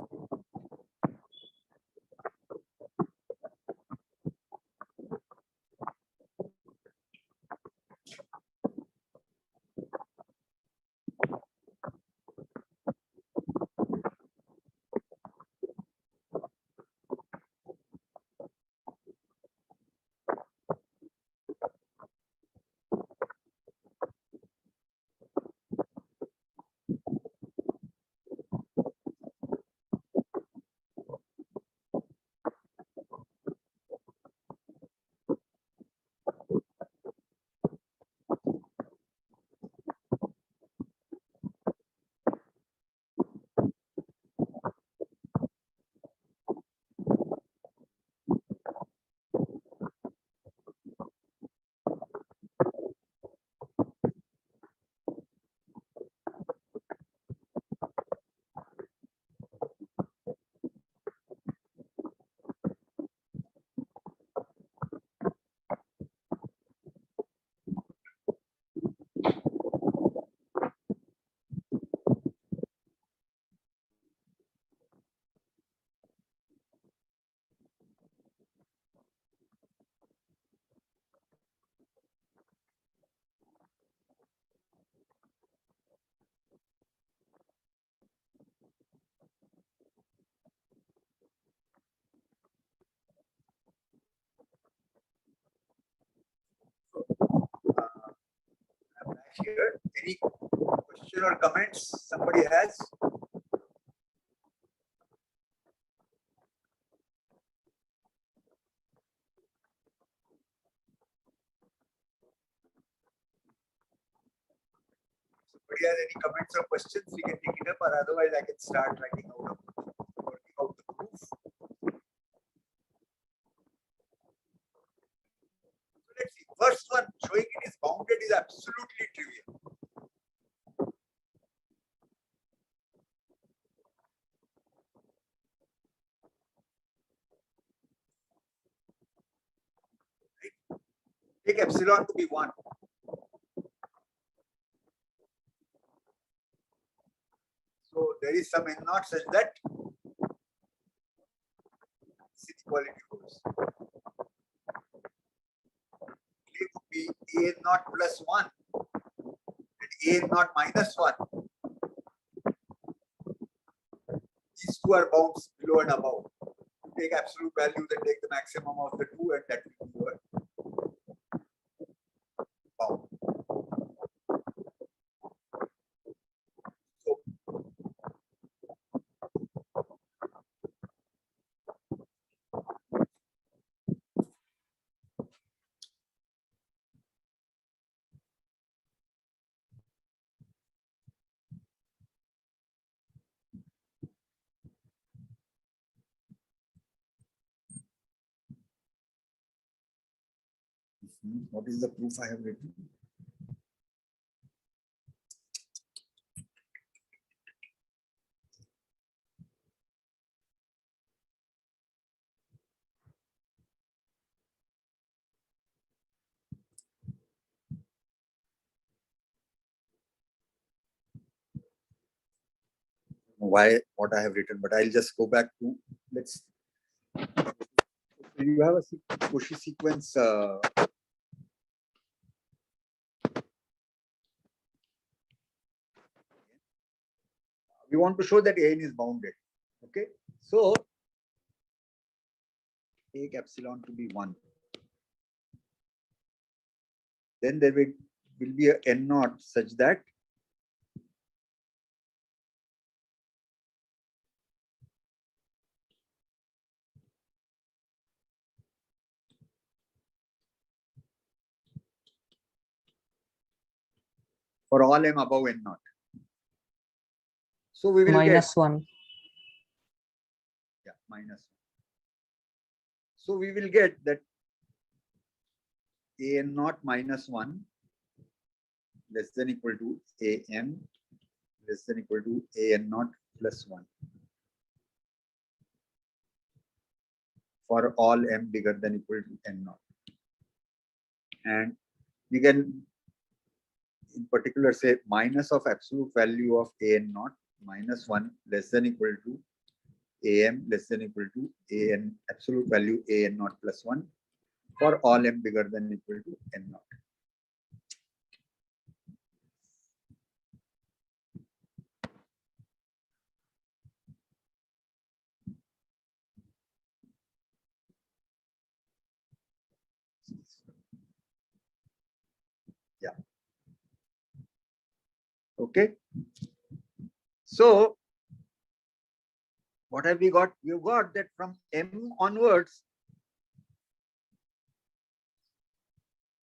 I'm back here. Any question or comments somebody has? Somebody has any comments or questions, we can take it up, or otherwise I can start writing out the proof. So let's see. First one, showing it is bounded is absolutely trivial. Right? Take epsilon to be 1. So there is some n naught such that this inequality holds. It would be a n naught plus 1 and a n naught minus 1. These two are bounds below and above. You take absolute value, then take the maximum of the two, and that will be your bound. So what is the proof I have written? Why what I have written, but I'll just go back to let's. You have a Cauchy sequence. We want to show that n is bounded. Okay, so take epsilon to be 1. Then there will be a n naught such that for all m above n naught. So we will minus get 1. Yeah, minus 1. So we will get that a n naught minus 1 less than equal to a n less than equal to a n naught plus 1. for all m bigger than equal to n naught. And we can in particular say minus of absolute value of an naught minus 1 less than equal to am less than equal to an absolute value an naught plus 1 for all m bigger than equal to n naught. Yeah. Okay. So what have we got? We've got that from m onwards,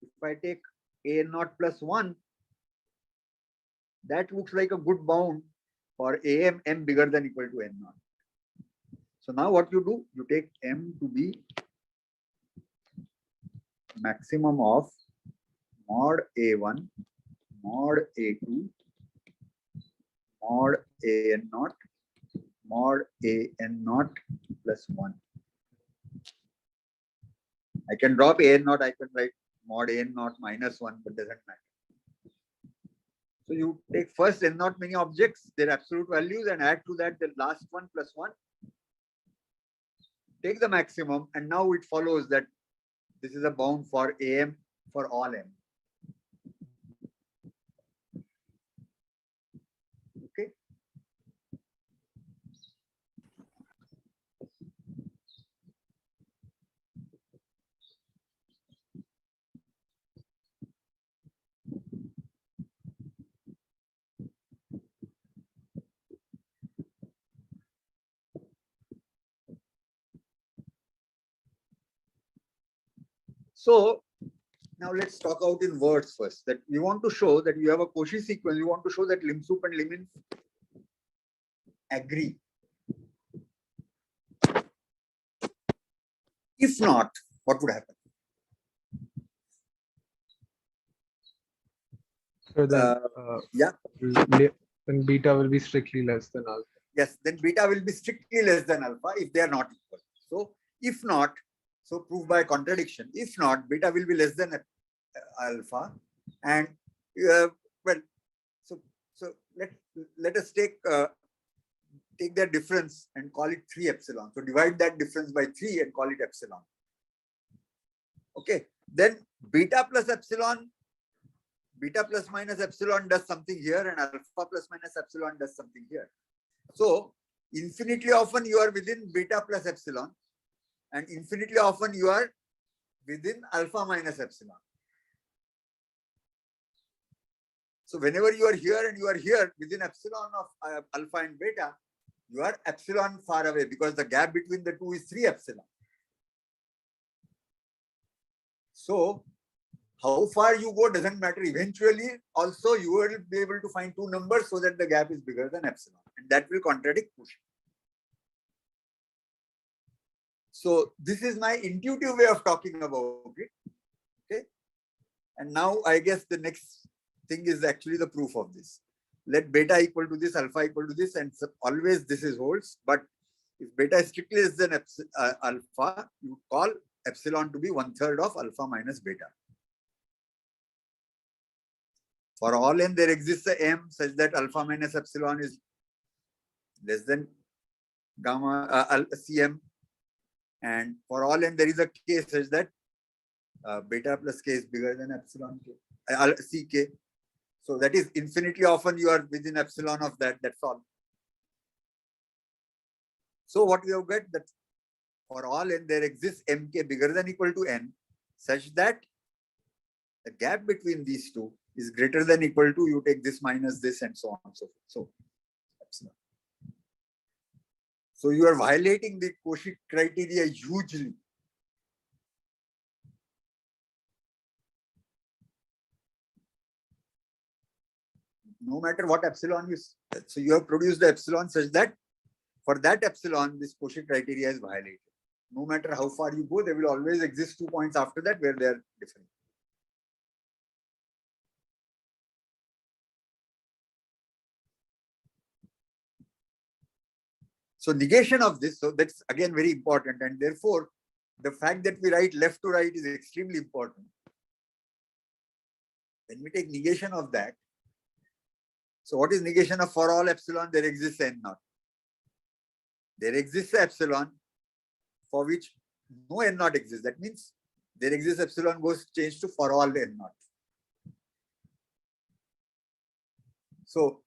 if I take a naught plus 1, that looks like a good bound for am m bigger than equal to n naught. So now what you do, you take m to be maximum of mod a1, mod a2, mod an naught, mod an naught plus 1. I can drop an naught, I can write mod an naught minus 1, but doesn't matter. So you take first n naught many objects, their absolute values, and add to that the last one plus 1. Take the maximum, and now it follows that this is a bound for am for all m. Okay. So now let's talk out in words first. That we want to show that you have a Cauchy sequence. We want to show that lim sup and lim-inf agree. If not, what would happen? So then, yeah. Then beta will be strictly less than alpha. Yes, then beta will be strictly less than alpha if they are not equal. So if not, so prove by contradiction. If not, beta will be less than alpha, and well, so let us take their difference and call it 3 epsilon. So divide that difference by 3 and call it epsilon. Okay, then beta plus epsilon, beta plus minus epsilon does something here, and alpha plus minus epsilon does something here. So infinitely often you are within beta plus epsilon, and infinitely often you are within alpha minus epsilon. So whenever you are here and you are here within epsilon of alpha and beta, you are epsilon far away because the gap between the two is 3 epsilon. So how far you go doesn't matter. Eventually also you will be able to find 2 numbers so that the gap is bigger than epsilon, and that will contradict Cauchy. So this is my intuitive way of talking about it. Okay. And now I guess the next thing is actually the proof of this. Let beta equal to this, alpha equal to this, and always this is holds. But if beta is strictly less than alpha, you call epsilon to be 1/3 of alpha minus beta. For all n, there exists a m such that alpha minus epsilon is less than gamma cm. And for all n, there is a k such that beta plus k is bigger than epsilon k, ck. So that is infinitely often you are within epsilon of that. That's all. So what we have got that for all n, there exists mk bigger than equal to n such that the gap between these two is greater than equal to, you take this minus this and so on and so forth. So epsilon. So you are violating the Cauchy criteria hugely. No matter what epsilon you, so you have produced the epsilon such that for that epsilon, this Cauchy criteria is violated. No matter how far you go, there will always exist 2 points after that where they are different. So negation of this, so that's again very important, and therefore the fact that we write left to right is extremely important. When we take negation of that, so what is negation of for all epsilon? There exists n naught. There exists epsilon for which no n naught exists. That means there exists epsilon goes changed to for all n naught. So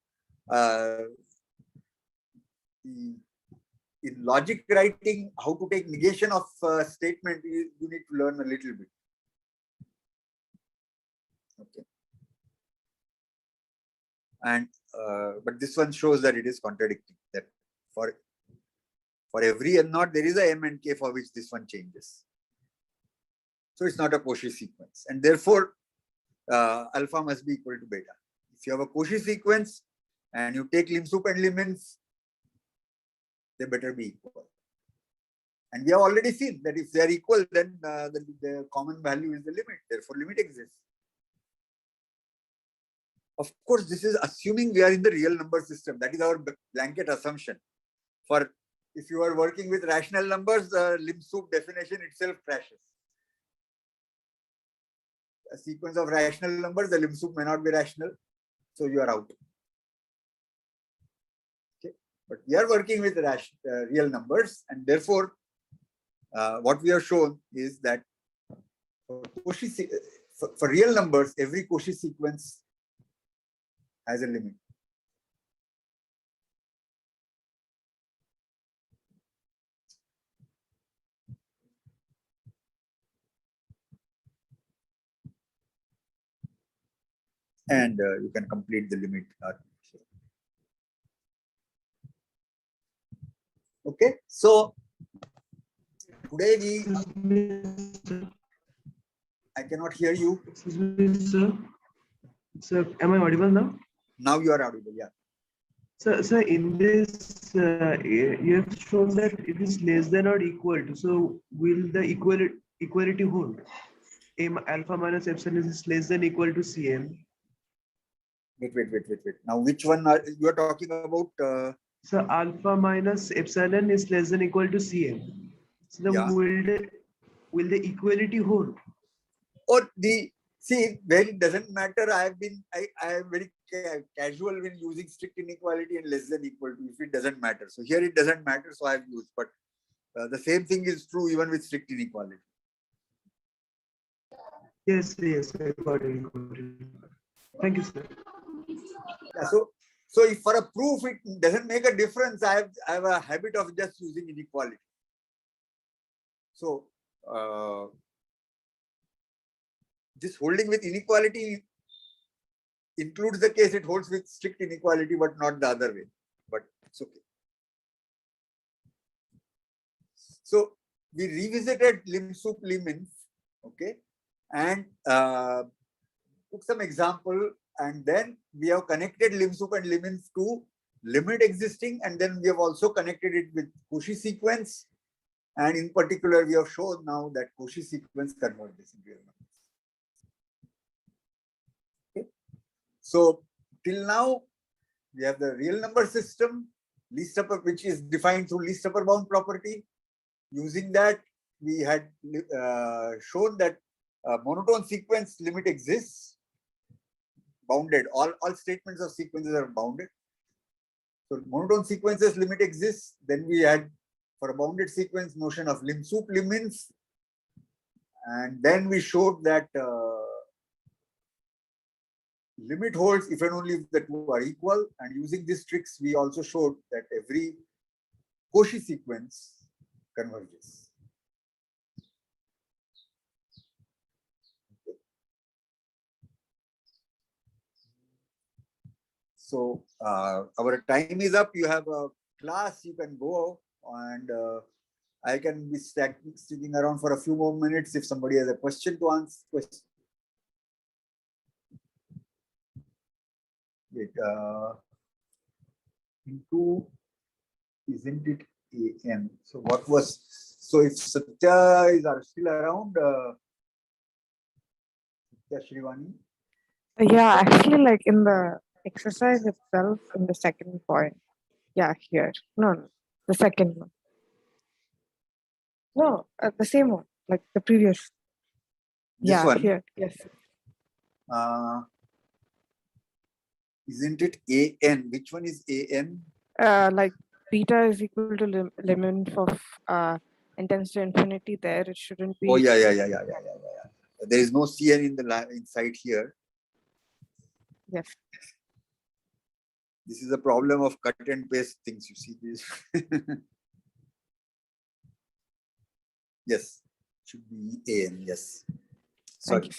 in logic writing, how to take negation of a statement, you need to learn a little bit. Okay. And but this one shows that it is contradicting, that for every n naught there is a m and k for which this one changes. So it's not a Cauchy sequence, and therefore alpha must be equal to beta. If you have a Cauchy sequence and you take lim sup and lim inf, they better be equal. And we have already seen that if they are equal, then the common value is the limit. Therefore, limit exists. Of course, this is assuming we are in the real number system. That is our blanket assumption. For if you are working with rational numbers, the lim sup definition itself crashes. A sequence of rational numbers, the lim sup may not be rational, so you are out. Okay, but we are working with real numbers, and therefore, what we have shown is that for real numbers, every Cauchy sequence has a limit. And you can complete the limit. Okay, so today I cannot hear you. Excuse me, sir. Sir, am I audible now? Now you are audible, yeah. So in this, you have shown that it is less than or equal to. So will the equality hold? M alpha minus epsilon is less than equal to Cm. Wait. Now, which one are you are talking about? So alpha minus epsilon is less than equal to Cm. So Yeah. will the equality hold? Or see, where it doesn't matter, I am very casual when using strict inequality and less than equal to, if it doesn't matter. So here it doesn't matter, so I have used, but the same thing is true even with strict inequality. Yes, I got it. Thank you, sir. Yeah, so if for a proof it doesn't make a difference, I have a habit of just using inequality. So this holding with inequality includes the case it holds with strict inequality, but not the other way. But it's okay. So we revisited lim sup, lim inf, okay, and took some example, and then we have connected lim sup and lim inf to limit existing, and then we have also connected it with Cauchy sequence, and in particular we have shown now that Cauchy sequence converges in real numbers. Okay. So till now we have the real number system, least upper, which is defined through least upper bound property. Using that, we had shown that monotone sequence limit exists, bounded. All statements of sequences are bounded. So monotone sequences limit exists. Then we had, for a bounded sequence, notion of lim sup, lim inf, and then we showed that limit holds if and only if the two are equal. And using these tricks, we also showed that every Cauchy sequence converges. So our time is up. You have a class, you can go, and I can be sticking around for a few more minutes if somebody has a question to answer. Wait, into, isn't it AM? So what was, so if Satya is still around, Satya Shrivani? Yeah, actually, like in the exercise itself, in the second point. Yeah, here. No, the second one. No, the same one, like the previous. This one? Here, yes. Isn't it AN? Which one is AN? Like beta is equal to limit of n tends to infinity. There, it shouldn't be. Oh yeah. There is no CN in the inside here. Yes. This is a problem of cut and paste things. You see this? Yes, should be AN. Yes. Sorry.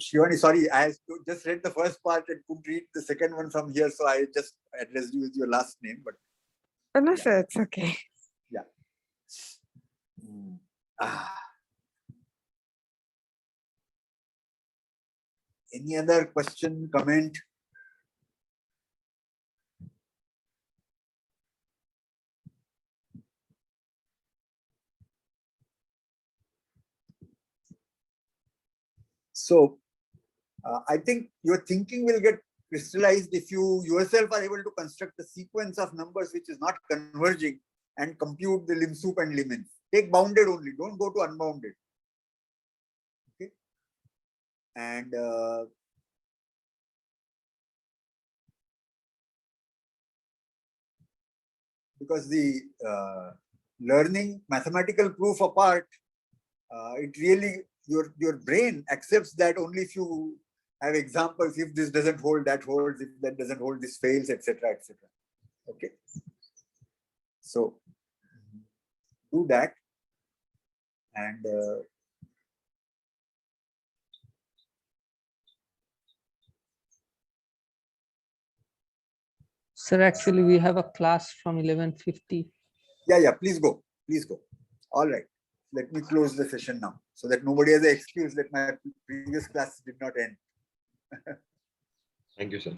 Shivani, sorry, I just read the first part and couldn't read the second one from here, so I just addressed you with your last name. But no, sir, it's okay. Yeah. Any other question, comment? So, I think your thinking will get crystallized if you yourself are able to construct a sequence of numbers which is not converging and compute the lim sup and lim inf. Take bounded only, don't go to unbounded. Okay. And because the learning mathematical proof apart, it really your brain accepts that only if you have examples. If this doesn't hold, that holds. If that doesn't hold, this fails, etc., etc. Okay. So do that, and sir, actually we have a class from 11:50. Yeah. Please go. Please go. All right. Let me close the session now, so that nobody has an excuse that my previous class did not end. Thank you, sir.